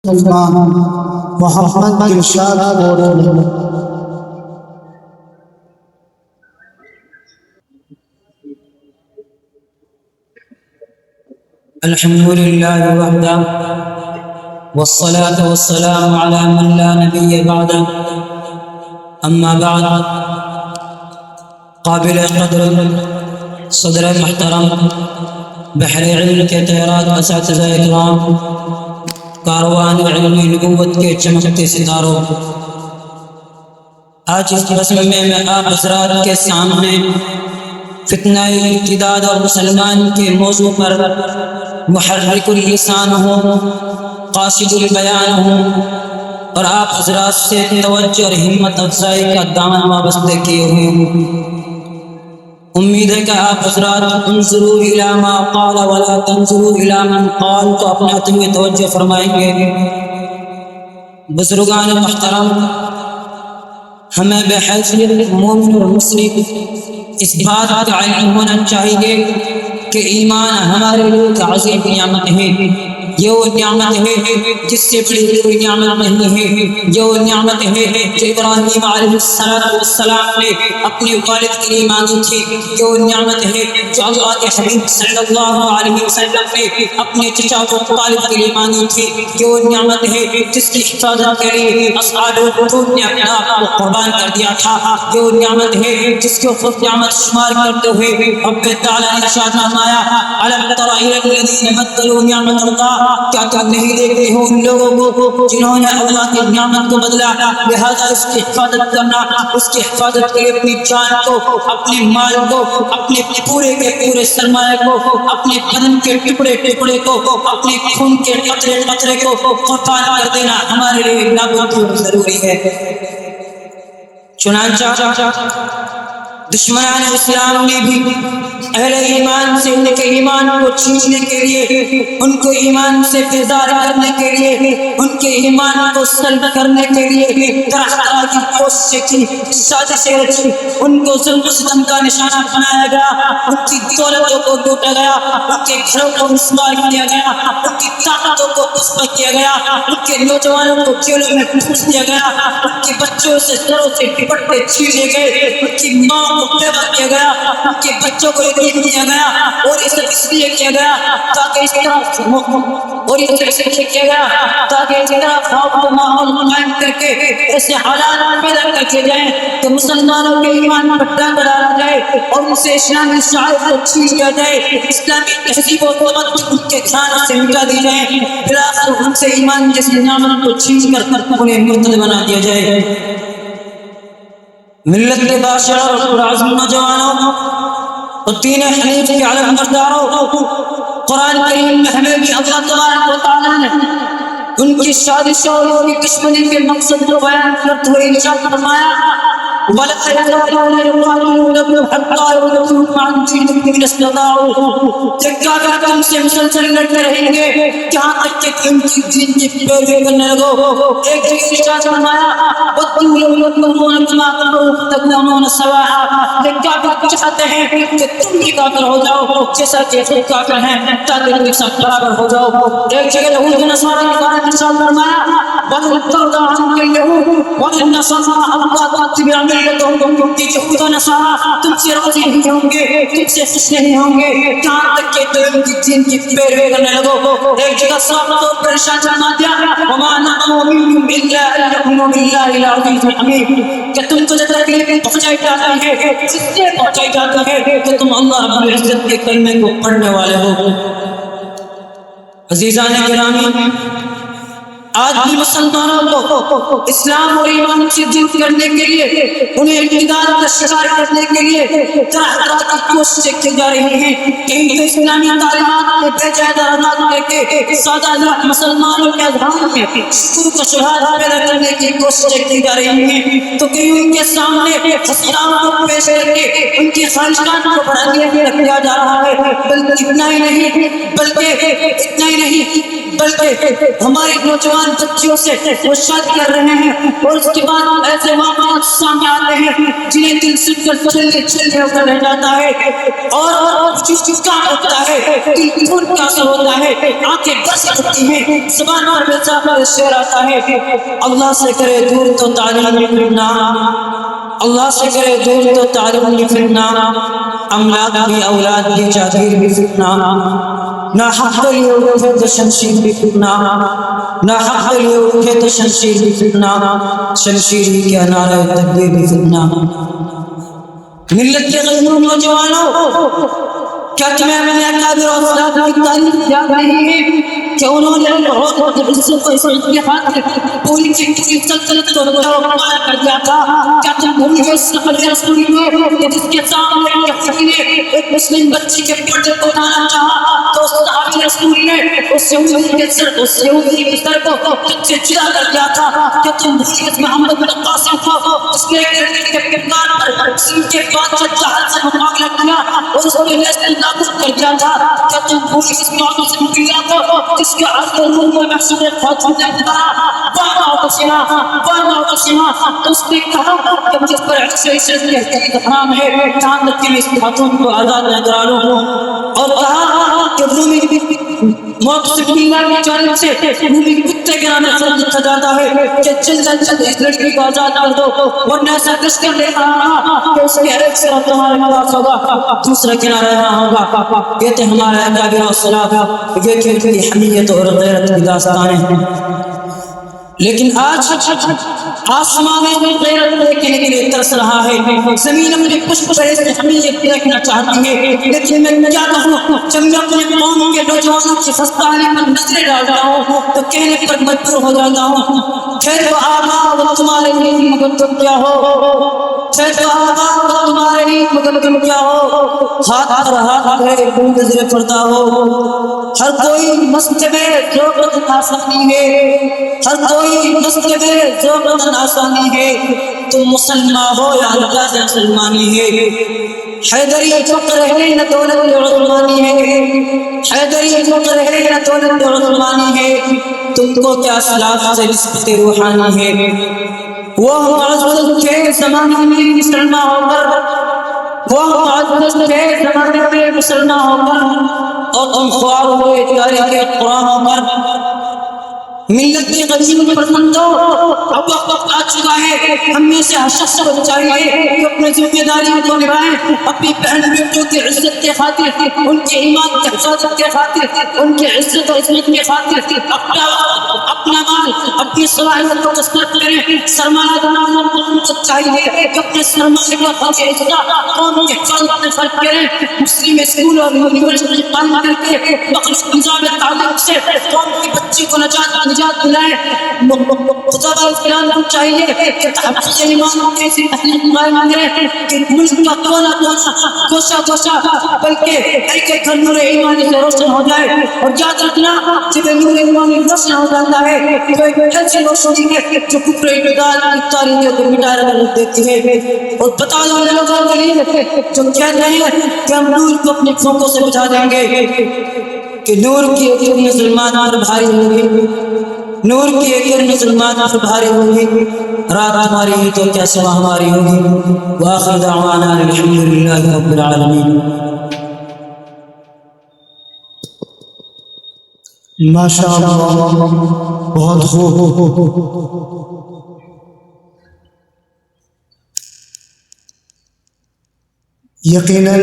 سلمان محمد دلشاد اور الحمد لله وحده والصلاة والسلام على من لا نبي بعده أما بعد قابل قدر صدر محترم بحر علم کے تیرات اساتذہ اکرام کاروان علمی نبوت کے چمکتے ستاروں، آج اس رسم میں آپ حضرات کے سامنے فتنہ ارتداد اور مسلمان کے موضوع پر محرک اللسان ہوں، قاصد البیان ہوں اور آپ حضرات سے توجہ اور ہمت افزائی کا دامن وابستہ کیے ہوئے ہوں۔ امید ہے کہ آپ حضرات انظروا الی ما قال ولا تنظروا الی من قال کو اپناتے ہوئے توجہ فرمائیں گے۔ بزرگان محترم، ہمیں بحیثیت مومن اور مسلم اس بات کا علم ہونا چاہیے کہ ایمان ہمارے لیے ایک عظیم نعمت ہے۔ یہ وہ نعمت ہے جس سے بڑی کوئی نعمت نہیں ہے۔ یہ وہ نعمت ہے جو ابراہیم علیہ السلام نے اپنے والد کے لیے مانگی تھی۔ یہ وہ نعمت ہے جو اللہ کے حبیب صلی اللہ علیہ وسلم نے اپنے چچا ابو طالب کے لیے مانگی تھی۔ یہ وہ نعمت ہے جس کی حفاظت کے لیے اصحاب الحدود نے اپنا آپ کو قربان کر دیا تھا۔ یہ وہ نعمت ہے جس کو خود نعمت شمار کرتے ہوئے رب تعالیٰ نے ارشاد فرمایا الم تر الی الذین بدلوا نعمت اللہ، کیا تم نہیں دیکھتے ہو ان لوگوں کو جنہوں نے اللہ کی نعمت کو بدلا؟ لہذا اس کی حفاظت کرنا، اس کی حفاظت کے لیے اپنی جان کو، اپنے مال کو، اپنے پورے کے پورے سرمایہ کو، اپنے بدن کے ٹکڑے ٹکڑے کو، اپنے خون کے قطرے قطرے کو قربان کر دینا ہمارے لیے نابود ضروری ہے۔ چنانچہ دشمنان اسلام نے بھی اہل ایمان سے ان کے ایمان کو چھیننے کے لیے، ان کو ایمان سے بیزار کرنے کے لیے، ان کے ایمان کو سلب کرنے کے لیے طرح طرح کی کوششیں کی، سازشیں رچی، ان کو ظلم و ستم کا نشانہ بنایا گیا، ان کی دولتوں کو لوٹا گیا، ان کے گھروں کو مسمار کیا گیا، ان کی طاقتوں کو قصبہ کیا گیا، ان کے نوجوانوں کو جیلوں میں پھونس دیا گیا، ان کے بچوں سے سروں سے دوپٹے چھینے گئے، ان کی ماں کو بیوہ کیا گیا، ان کے بچوں کو یتیم کیا گیا، اور یہ سب اس لیے کیا گیا تاکہ اس طرح خوف و ماحول قائم کر کے ایسے حالات پیدا کر کے جائیں کہ مسلمانوں کے ایمان پر ڈنگ ڈالا جائے اور ان سے اسلامی شعائر کو چھین لیا جائے، اسلامی تہذیب و تمدن ان کے گھرانوں سے مٹا دی جائے، بالآخر ان سے ایمان جیسی نعمت کو چھین کر انہیں مرتد بنا دیا جائے۔ ملت کے باشعور اور عظم نوجوانوں اور دین حنیف کے علم برداروں، قرآن کریم میں ہمیں بھی اللہ تبارک و تعالیٰ نے ان کی سازشوں اور ان کی دشمنی کے مقصد کو بیان کرتے ہوئے ارشاد فرمایا وَلَا يَزَالُونَ يُقَاتِلُونَكُمْ حَتَّىٰ يَرُدُّوكُمْ عَنْ دِينِكُمْ إِنِ اسْتَطَاعُوا، کافر تم سے مسلسل لڑتے رہیں گے جہاں تک کہ تم کی دین کی پیروی کرنے لگو۔ ایک جگہ ارشاد فرمایا وَدُّوا لَوْ تَكْفُرُونَ كَمَا كَفَرُوا فَتَكُونُونَ سَوَاءً، کافر چاہتے ہیں کہ تم بھی کافر ہو جاؤ جیسا کہ خود کافر ہیں تاکہ تم سب برابر ہو جاؤ۔ ایک جگہ یہود و نصارہ کے بارے میں ارشاد فرمایا وَلَن تَرْضَىٰ عَنكَ الْيَهُودُ وَلَا النَّصَارَىٰ حَتَّىٰ تَتَّبِعَ مِلَّتَهُمْ، کہ یہود و نصارہ تم سے راضی نہیں ہوں گے، تم سے خوش نہیں ہوں گے جہاں تک کہ تم ان کی دین کی پیروی کرنے لگو۔ ایک جگہ صاف طور پر ارشاد فرما دیا وَمَا نَقَمُوا مِنْهُمْ إِلَّا أَن يُؤْمِنُوا بِاللَّهِ الْعَزِيزِ الْحَمِيدِ، کہ تم کو تکلیف پہنچائی جاتی ہے، اس سے پہنچائی جاتی ہے کہ تم اللہ رب العزت کے کلمے کو پڑھنے والے ہو۔ عزیزان گرامی، آج بھی مسلمانوں کو اسلام اور ایمان سے دور کرنے کے لیے، انہیں ارتداد کا شکار کرنے کے لیے طرح طرح کی کوششیں کی جا رہی ہیں۔ کہیں تو اسلامی تعلیمات میں بے جائے درآمد کر کے سادہ مسلمانوں کے اذہان میں شکوک و شبہات پیدا کرنے کی کوششیں کی جا رہی ہیں، تو کہیں ان کے سامنے ہسپتالوں کو پیش کر کے ان کی خواہشات کو بڑھانے میں رکھا جا رہا ہے۔ بلکہ اتنا ہی نہیں بلکہ ہماری نوجوان بچیوں سے وہ شادی کر رہے ہیں اور اس کے بعد ایسے واقعات سامنے آتے ہیں جنہیں دل سن کر چھلے چھلے ہو کر رہ جاتا ہے اور چیز کا ہوتا ہے، دل خون کا اثر ہوتا ہے، آنکھیں برس جاتی ہیں، زبان پر بے شعر آتا ہے۔ اللہ سے کرے دور تو تعلیم لکھنا، اللہ سے کرے دور تو تعلیم لکھنا، املاک بھی اولاد بھی جاگیر بھی فتنہ، نہ حق کے لیے اٹھے تو شمشیر بھی فتنہ، نہ حق کے لیے اٹھے تو شمشیر بھی فتنہ، شمشیر ہی کیا نعرہ تکبیر بھی فتنہ۔ ملت کے غیور نوجوانوں، کیا تمہیں اپنے اکابر اور اسلاف کی تاریخ یاد نہیں ہے کہ انہوں نے عہد اور عزت کو عزت کے خاطر پوری کی پوری سلطنت کو مطالعہ کر دیا تھا؟ کیا تم بھول گئے اس نقل رسولی میں کہ جس کے سامنے یقین نے ایک مسلم بچی کے پردے کو اٹھانا چاہا تو اس صحابی رسول نے اس یہودی کے سر کو تجھ سے جدا کر دیا تھا؟ کیا تم بھول گئے محمد بن قاسم کو اس نے ایک کردار پر سن کے بعد جہل سے مقابلہ کیا اور اس کے لیے نابود کر دیا تھا؟ کیا تم بھول گئے اس معاملے سے مقابلہ کو جس کے عرض روح میں محصول خاتم نے بتایا وانا اس نے کہا کہ جس پر عشق حرام ہے چاند کے اس خاتون کو آزاد نہ کرا لو اور کہا کہ رومی موت سے اللہ کی جانب سے رومی کتے کے نام سے لکھا جاتا ہے کہ جلد اس لڑکی کو آزاد کر دو ورنہ ایسا کس کر لے رہا کہ اس کے ایک سے تمہارے پاس ہوگا دوسرا کنارہ یہاں ہوگا۔ یہ تھے ہمارے اکابر و اسلاف، یہ کیونکہ حمیت اور غیرت کی داستانیں ہیں۔ لیکن آج آسمان میں غیرت دیکھنے کے لیے ترس رہا ہے، زمین اپنے پشت پر ایسے حمیت دیکھنا چاہتی ہے، لیکن میں کیا کہوں جب میں اپنے قوم کے نوجوانوں کی خستانی پر نظریں ڈالتا ہوں تو کہنے پر مجبور ہو جاتا ہوں پھر تو آبا تمہارے لیے مگر تم کیا ہو، پھر تو آبا تمہارے لیے مگر تم کیا ہو، ہاتھ پر ہاتھ ہے بوند نظر پڑتا ہو، ہر کوئی مسجد میں ضرورت آسانی ہے، ہر کوئی مسجد میں ضرورت آسانی ہے، تم مسلمان ہو یا اللہ سے مسلمانی ہے، حیدری فقر ہے نہ دولت عثمانی ہے، حیدری فقر ہے نہ دولت عثمانی ہے، تم کو کیا اسلاف سے نسبت روحانی ہے۔ وہ معزز کے زمانے میں مسلمان ہو کر، وہ معزز کے زمانے میں مسلمان ہو کر اور تم خوار ہوئے تاریخ قرآن ہو کر ملت کی غریب پسندوں اب وقت آ چکا ہے، ہم میں سے ہر شخص کو چاہیے کہ اپنی ذمہ داریوں کو نبھائیں، اپنی بہن بیٹوں کی عزت کے خاطر، ان کے ایمان کی حفاظت کے خاطر، ان کی عزت و عزت کے خاطر اپنا مال اپنی صلاحیت کو قسمت کریں۔ سرمایہ داروں کو چاہیے کہ اپنے سرمایہ کا خرچ قوم کی حفاظت میں خرچ کریں، مسلم اسکول اور یونیورسٹی قائم کر کے مخلوق نظام تعلیم سے قوم کی بچی کو نجات دلائیں۔ خطبہ اسلام کو چاہیے کہ تحفظ ایمان کی ایسی تحریک قائم کریں کہ ملک کا کونا کونا گوشہ گوشہ بلکہ ایک ایک گھر نور ایمانی سے روشن ہو جائے۔ اور یاد رکھنا جب نور ایمانی روشن ہو جاتا ہے تو ایک ایسی روشنی ہے جو کفر ابتدال کی تاریخ کو مٹا دیتی ہے۔ اور بتا دو ان لوگوں کے لیے جو کہتے ہیں کہ ہم نور کو اپنی پھونکوں سے بجھا دیں گے کہ نور کی ایک مسلمان پر بھاری ہوگی، نور کی ایک مسلمان پر بھاری ہوگی، رات ہماری ہے تو کیا صبح ہماری ہوگی۔ وآخر دعوانا الحمدللہ رب العالمین۔ ماشاءاللہ، بہت خوب۔ یقیناً